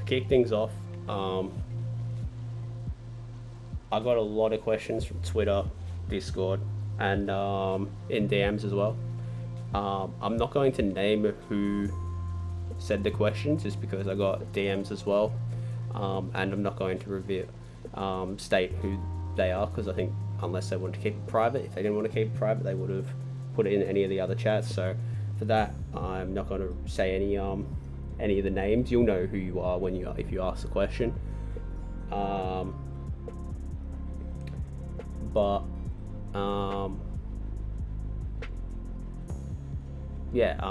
kick things off, I got a lot of questions from Twitter, Discord, and in DMs as well. I'm not going to name who said the questions just because I got DMs as well, and I'm not going to state who they are because I think unless they want to keep it private, if they didn't want to keep it private, they would have put it in any of the other chats. So for that, I'm not going to say any of the names. You'll know who you are if you ask the question.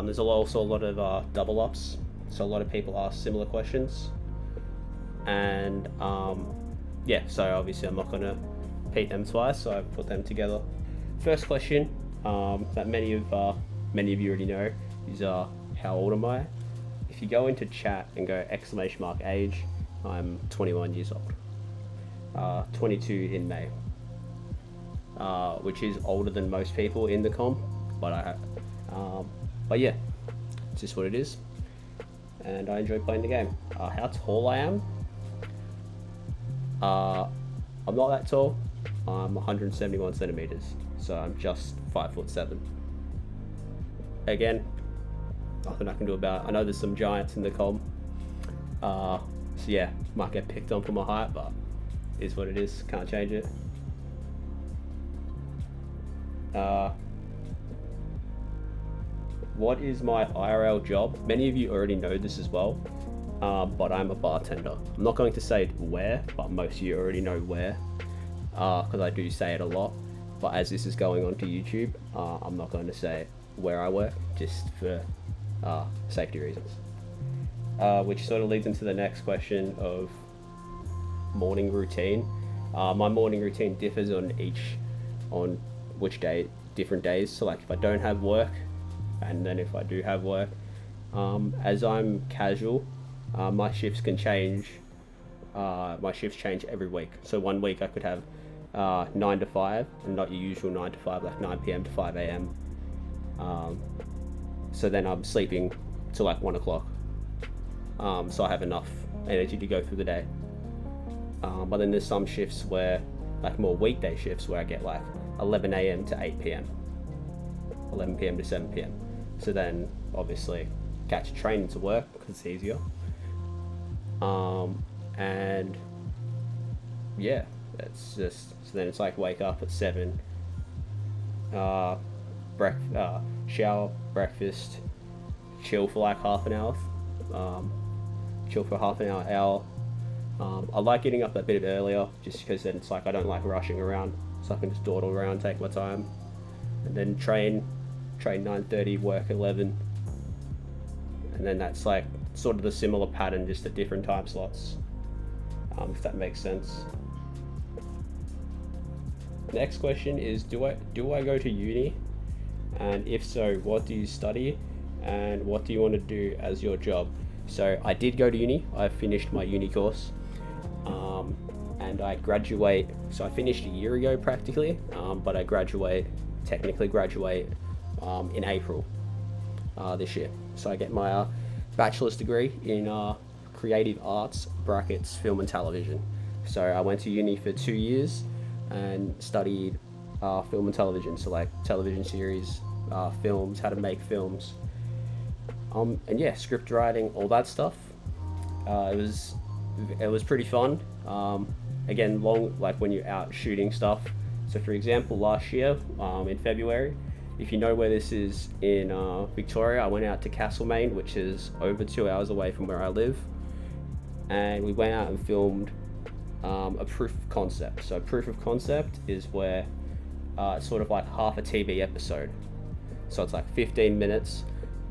There's also a lot of double ups, so a lot of people ask similar questions, and so obviously I'm not going to repeat them twice, so I put them together. First question that many of you already know is how old am I? If you go into chat and go !age, I'm 21 years old, 22 in May, which is older than most people in the comp, but yeah, it's just what it is, and I enjoy playing the game. How tall I am? I'm not that tall. I'm 171 centimeters, so I'm just 5'7". Again, nothing I can do about it. I know there's some giants in the comp, so yeah, might get picked on for my height, but it is what it is. Can't change it. What is my IRL job? Many of you already know this as well, but I'm a bartender. I'm not going to say where, but most of you already know where, because I do say it a lot. But as this is going onto YouTube, I'm not going to say where I work, just for safety reasons. Which sort of leads into the next question of morning routine. My morning routine differs on which day, different days. So like if I don't have work, and then if I do have work, as I'm casual, my shifts can change. My shifts change every week. So one week I could have 9 to 5, and not your usual 9 to 5, like 9 p.m. to 5 a.m. So then I'm sleeping till like 1 o'clock. So I have enough energy to go through the day. But then there's some shifts where, like more weekday shifts, where I get like 11 a.m. to 8 p.m. 11 p.m. to 7 p.m. So then obviously catch a train into work because it's easier. And yeah, it's just, so then it's like wake up at 7, shower, breakfast, chill for like half an hour. I like getting up a bit earlier just because then it's like I don't like rushing around, so I can just dawdle around, take my time, and then train 9:30, work 11, and then that's like sort of the similar pattern, just at different time slots, if that makes sense. Next question is, do I go to uni, and if so, what do you study, and what do you want to do as your job? So I did go to uni. I finished my uni course, and I graduate. So I finished a year ago practically, but I technically graduate in April this year. So I get my bachelor's degree in creative arts (brackets film and television). So I went to uni for 2 years and studied film and television. So like television series, films, how to make films. And yeah, script writing, all that stuff. It was pretty fun. Again, long, like when you're out shooting stuff. So for example, last year, in February, if you know where this is in Victoria, I went out to Castlemaine, which is over 2 hours away from where I live. And we went out and filmed a proof of concept. So proof of concept is where it's sort of like half a TV episode. So it's like 15 minutes.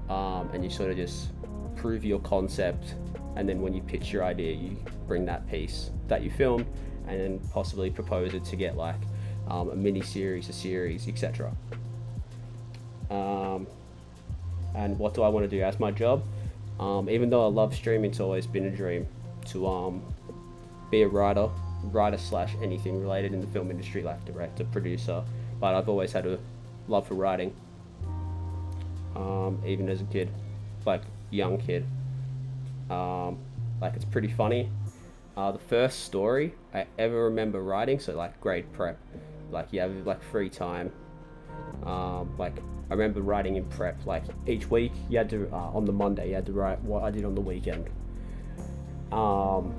And you sort of just prove your concept, and then when you pitch your idea, you bring that piece that you filmed and then possibly propose it to get like a mini series, a series, etc. And what do I want to do as my job? Even though I love streaming, it's always been a dream to be a writer / anything related in the film industry, like director, producer. But I've always had a love for writing. Even as a kid, like young kid. Like, it's pretty funny. The first story I ever remember writing, so like grade prep, like you have like free time. Like I remember writing in prep, like each week you had to, on the Monday you had to write what I did on the weekend. And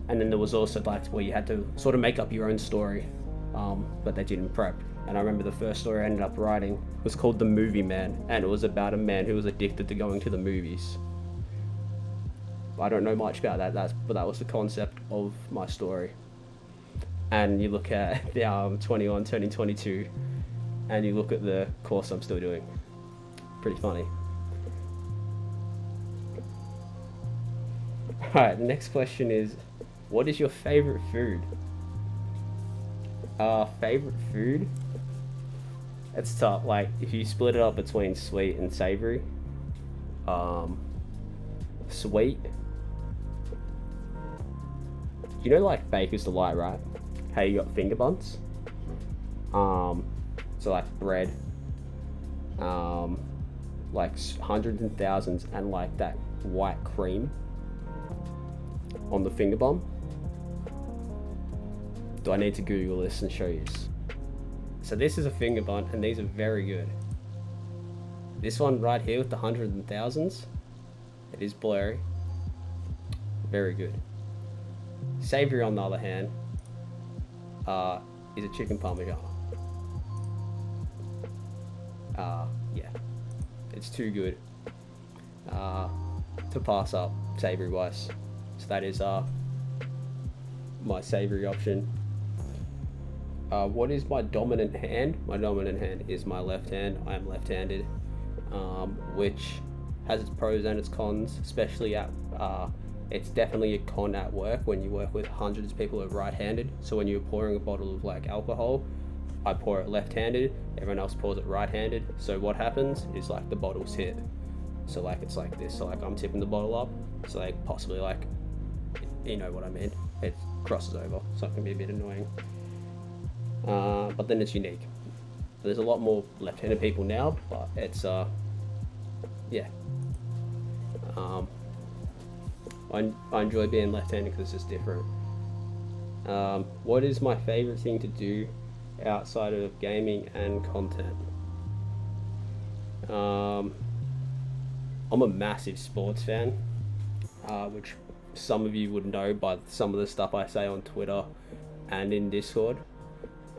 then there was also like where you had to sort of make up your own story, but they did in prep. And I remember the first story I ended up writing was called The Movie Man, and it was about a man who was addicted to going to the movies. I don't know much about that, but that was the concept of my story. And you look at the 21 turning 22, and you look at the course I'm still doing. Pretty funny. Alright, the next question is, what is your favorite food? Favorite food? It's tough. Like, if you split it up between sweet and savory, sweet. You know, like Baker's Delight, right? How you got finger buns? So like bread, like hundreds and thousands, and like that white cream on the finger bun. Do I need to Google this and show you? So this is a finger bun, and these are very good. This one right here with the hundreds and thousands, it is blurry. Very good. Savory, on the other hand, is a chicken parmesan. Yeah, it's too good to pass up savory wise. So that is my savory option. What is my dominant hand? My dominant hand is my left hand. I am left-handed, which has its pros and its cons, especially at it's definitely a con at work when you work with hundreds of people who are right-handed. So when you're pouring a bottle of like alcohol, I pour it left-handed, everyone else pours it right-handed. So what happens is like the bottles hit. So like it's like this. So like I'm tipping the bottle up. So like possibly like, you know what I mean. It crosses over. So it can be a bit annoying. But then it's unique. There's a lot more left-handed people now, but it's yeah. I enjoy being left-handed because it's just different. What is my favorite thing to do outside of gaming and content? I'm a massive sports fan, which some of you would know by some of the stuff I say on Twitter and in Discord.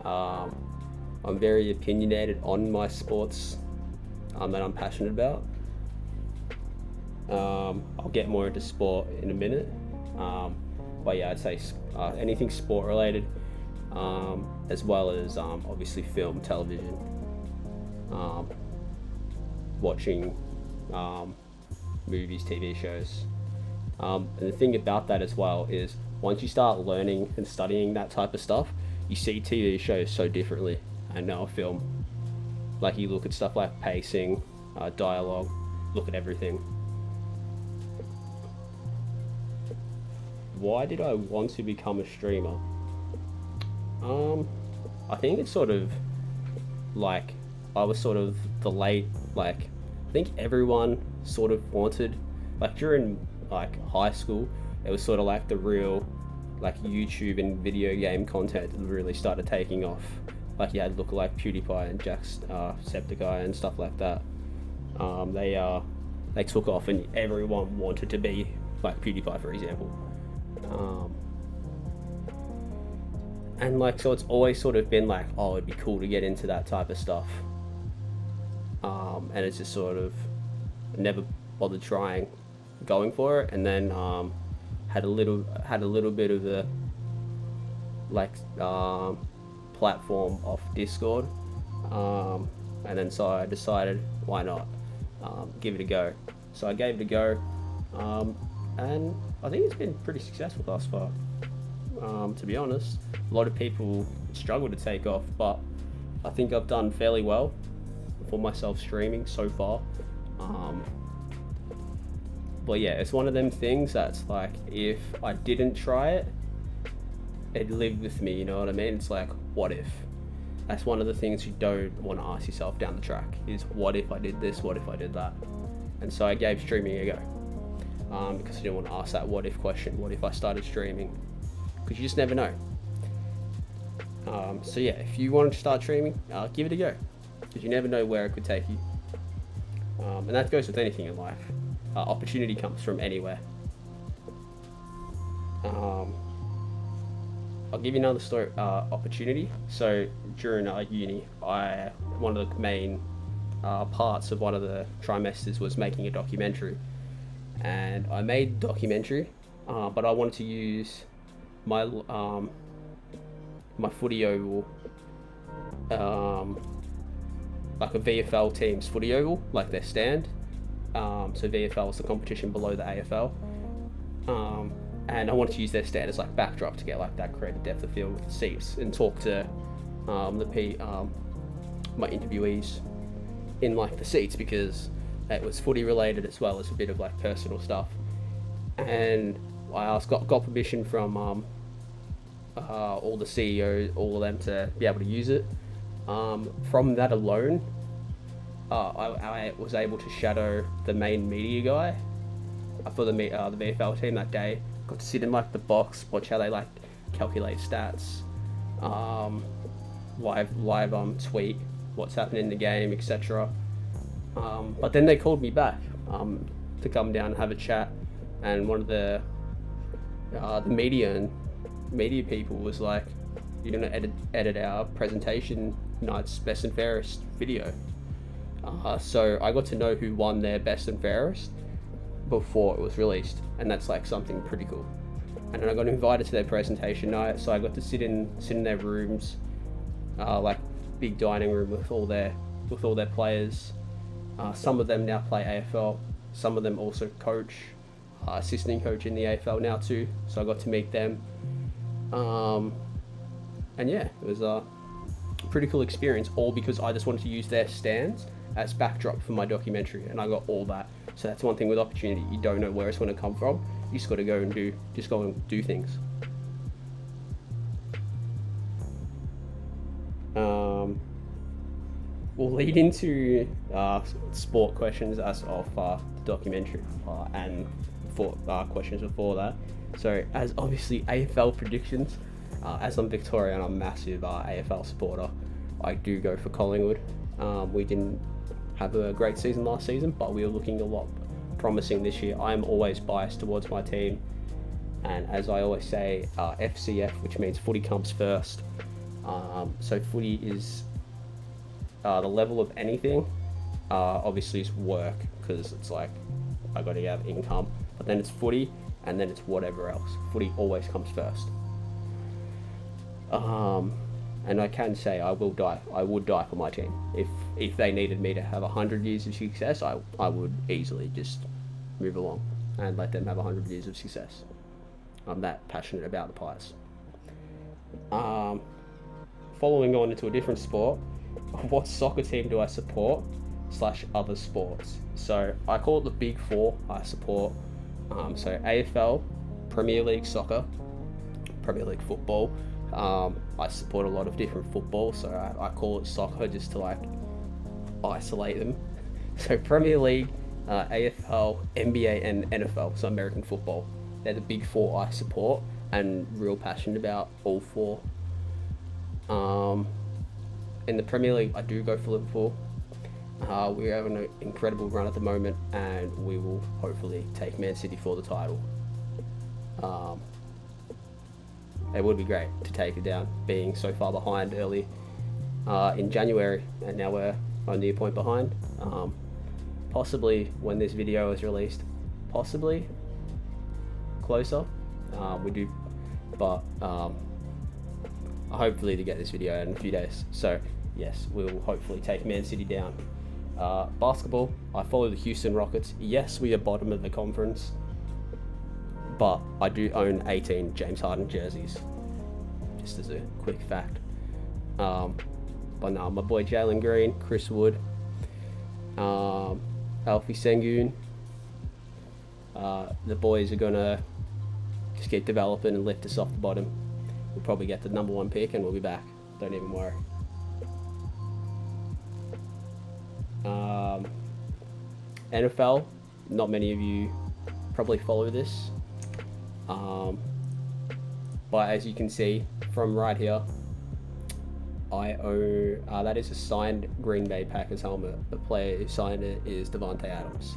I'm very opinionated on my sports that I'm passionate about. I'll get more into sport in a minute, but yeah, I'd say anything sport related, as well as obviously film, television, watching movies, TV shows. And the thing about that as well is once you start learning and studying that type of stuff, you see TV shows so differently and now film. Like you look at stuff like pacing, dialogue, look at everything. Why did I want to become a streamer? I think it's sort of like I was sort of the late, like I think everyone sort of wanted, like during like high school, it was sort of like the real like YouTube and video game content really started taking off. Like you had look like PewDiePie and Jacksepticeye and stuff like that. They took off and everyone wanted to be like PewDiePie, for example. And like so it's always sort of been like, oh, it'd be cool to get into that type of stuff, and it's just sort of never bothered trying going for it. And then had a little bit of the like platform off Discord, and then so I decided why not give it a go. So I gave it a go, and I think it's been pretty successful thus far. To be honest, a lot of people struggle to take off, but I think I've done fairly well for myself streaming so far. But yeah, it's one of them things that's like, if I didn't try it, it'd live with me, you know what I mean? It's like, what if? That's one of the things you don't want to ask yourself down the track, is what if I did this, what if I did that? And so I gave streaming a go. because I didn't want to ask that what if question. What if I started streaming? Because you just never know. So yeah, if you want to start streaming, give it a go, because you never know where it could take you. And that goes with anything in life. Opportunity comes from anywhere. I'll give you another story. Opportunity. So during uni, one of the main parts of one of the trimesters was making a documentary, and I made a documentary, but I wanted to use my my footy oval, like a VFL team's footy oval, like their stand. So VFL is the competition below the AFL, and I wanted to use their stand as like backdrop to get like that creative depth of field with the seats, and talk to my interviewees in like the seats, because it was footy related as well as a bit of like personal stuff. And I got permission from all the CEOs, all of them, to be able to use it. From that alone, I was able to shadow the main media guy for the VFL team that day. Got to sit in like the box, watch how they like calculate stats, live tweet what's happening in the game, etc. But then they called me back to come down and have a chat, and one of the media people was like, "You're gonna edit our presentation night's best and fairest video." So I got to know who won their best and fairest before it was released, and that's like something pretty cool. And then I got invited to their presentation night, so I got to sit in their rooms, like big dining room with all their players. Some of them now play AFL. Some of them also coach, assistant coach in the AFL now too. So I got to meet them. And yeah, it was a pretty cool experience, all because I just wanted to use their stands as backdrop for my documentary, and I got all that. So that's one thing with opportunity. You don't know where it's going to come from. You just got to go and do things. We'll lead into sport questions as of the documentary, and for questions before that. So, as obviously AFL predictions, as I'm Victorian, I'm a massive AFL supporter. I do go for Collingwood. We didn't have a great season last season, but we were looking a lot promising this year. I'm always biased towards my team, and as I always say, FCF, which means footy comes first. So footy is the level of anything. Obviously is work, because it's like I got to have income, but then it's footy, and then it's whatever else. Footy always comes first. And I can say I would die for my team. If they needed me to have 100 years of success, I would easily just move along and let them have 100 years of success. I'm that passionate about the Pies. Following on into a different sport, what soccer team do I support / other sports? So I call it the big four I support. So AFL, Premier League soccer, Premier League football. I support a lot of different football, so I call it soccer just to like isolate them. So Premier League, AFL, NBA, and NFL, so American football. They're the big four I support and real passionate about all four. In the Premier League, I do go for Liverpool. We're having an incredible run at the moment, and we will hopefully take Man City for the title. It would be great to take it down, being so far behind early in January, and now we're only a point behind. Possibly when this video is released, possibly closer. We do, but hopefully to get this video out in a few days. So yes, we'll hopefully take Man City down. Basketball, I follow the Houston Rockets. Yes, we are bottom of the conference, but I do own 18 James Harden jerseys, just as a quick fact. But no, my boy Jalen Green, Chris Wood, Alfie Sengun, the boys are gonna just keep developing and lift us off the bottom. We'll probably get the number 1 pick and we'll be back. Don't even worry. NFL, not many of you probably follow this. But as you can see from right here, I own, that is a signed Green Bay Packers helmet. The player who signed it is Davante Adams.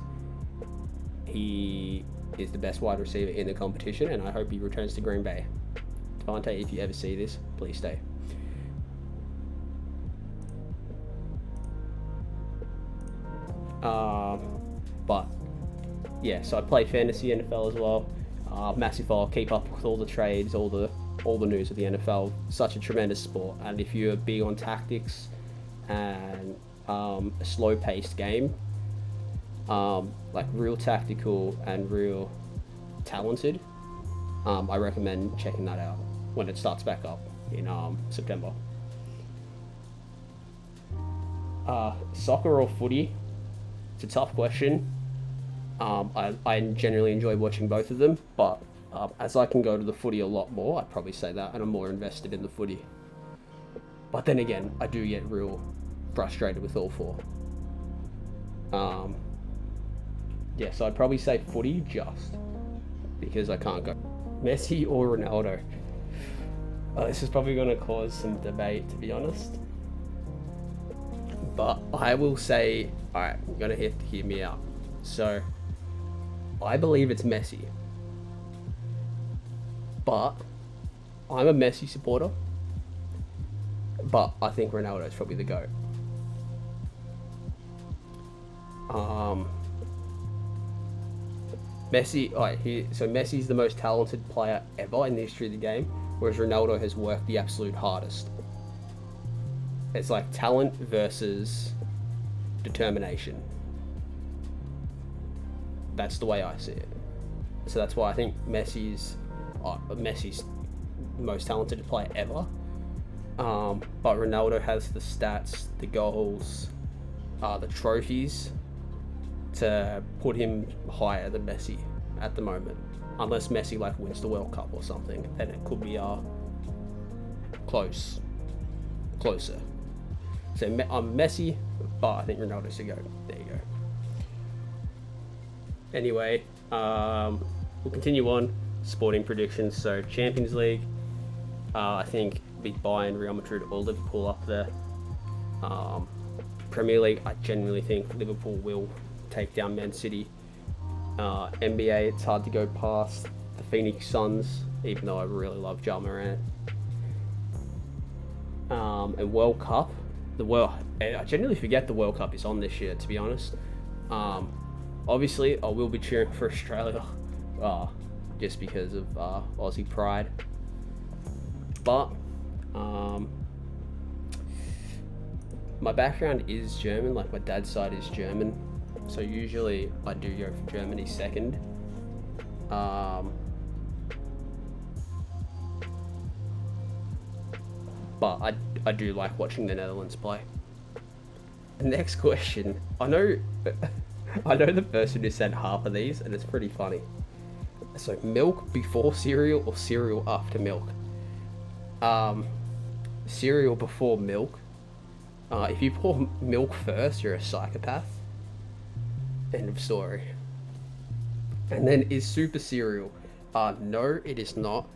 He is the best wide receiver in the competition, and I hope he returns to Green Bay. Davante, if you ever see this, please stay. But yeah, so I play fantasy NFL as well. Massive file, keep up with all the trades, all the news of the NFL. Such a tremendous sport, and if you're big on tactics and a slow-paced game, like real tactical and real talented, I recommend checking that out when it starts back up in September. Soccer or footy? It's a tough question. I generally enjoy watching both of them, but as I can go to the footy a lot more, I'd probably say that, and I'm more invested in the footy. But then again, I do get real frustrated with all four. Yeah, so I'd probably say footy just because I can't go. Messi or Ronaldo? This is probably going to cause some debate, to be honest. But I will say, alright, you're going to have to hear me out. So, I believe it's Messi. But, I'm a Messi supporter. But I think Ronaldo is probably the GOAT. Messi, so Messi's the most talented player ever in the history of the game, whereas Ronaldo has worked the absolute hardest. It's like talent versus determination. That's the way I see it. So that's why I think Messi's most talented player ever. But Ronaldo has the stats, the goals, the trophies to put him higher than Messi at the moment. Unless Messi like wins the World Cup or something, then it could be closer. So I'm Messi, but I think Ronaldo's to go. There you go. Anyway, we'll continue on. Sporting predictions. So Champions League, I think big Bayern, Real Madrid, or Liverpool up there. Premier League, I genuinely think Liverpool will take down Man City. NBA, it's hard to go past the Phoenix Suns, even though I really love Ja Morant. And World Cup, I generally forget the World Cup is on this year, to be honest. Obviously, I will be cheering for Australia, just because of Aussie pride. But my background is German, like my dad's side is German, so usually I do go for Germany second. But I do like watching the Netherlands play. Next question. I know the person who sent half of these, and it's pretty funny. So, milk before cereal or cereal after milk? Cereal before milk. If you pour milk first, you're a psychopath. End of story. And then, is soup a cereal? No, it is not.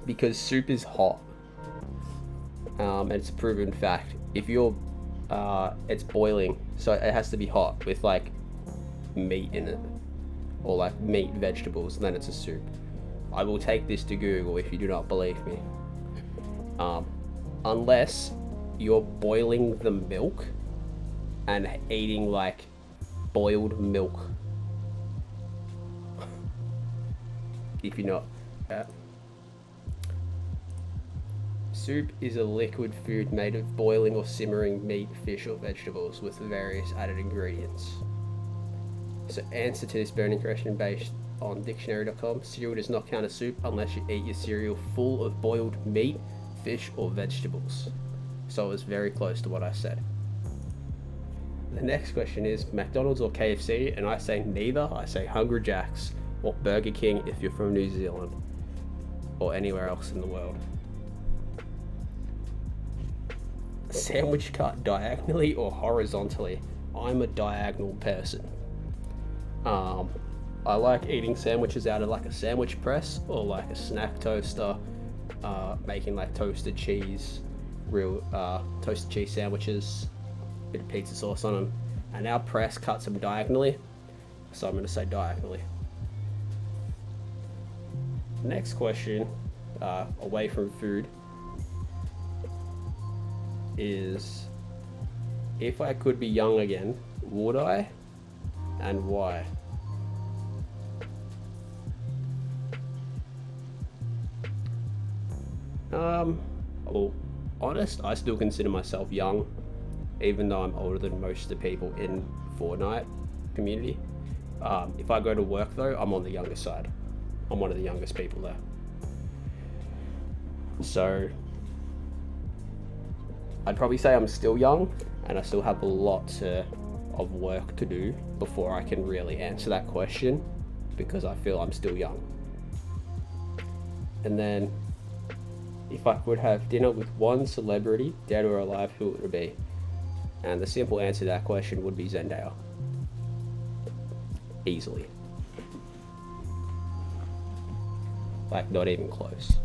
Because soup is hot. And it's a proven fact. If you're, it's boiling, so it has to be hot with like meat in it, or like meat, vegetables, and then it's a soup. I will take this to Google if you do not believe me. Unless you're boiling the milk and eating like boiled milk. If you're not. Soup is a liquid food made of boiling or simmering meat, fish, or vegetables with various added ingredients. So, answer to this burning question based on dictionary.com. Cereal does not count as soup unless you eat your cereal full of boiled meat, fish, or vegetables. So, it was very close to what I said. The next question is McDonald's or KFC, and I say neither. I say Hungry Jack's or Burger King if you're from New Zealand or anywhere else in the world. Sandwich cut diagonally or horizontally? I'm a diagonal person. I like eating sandwiches out of like a sandwich press or like a snack toaster, making like toasted cheese sandwiches, bit of pizza sauce on them, and our press cuts them diagonally, so I'm going to say diagonally. Next question, away from food, is if I could be young again, would I, and why? Well, honest, I still consider myself young, even though I'm older than most of the people in Fortnite community. If I go to work though, I'm on the younger side. I'm one of the youngest people there. So I'd probably say I'm still young, and I still have a lot of work to do before I can really answer that question, because I feel I'm still young. And then, if I could have dinner with one celebrity, dead or alive, who would it be? And the simple answer to that question would be Zendaya. Easily. Like, not even close.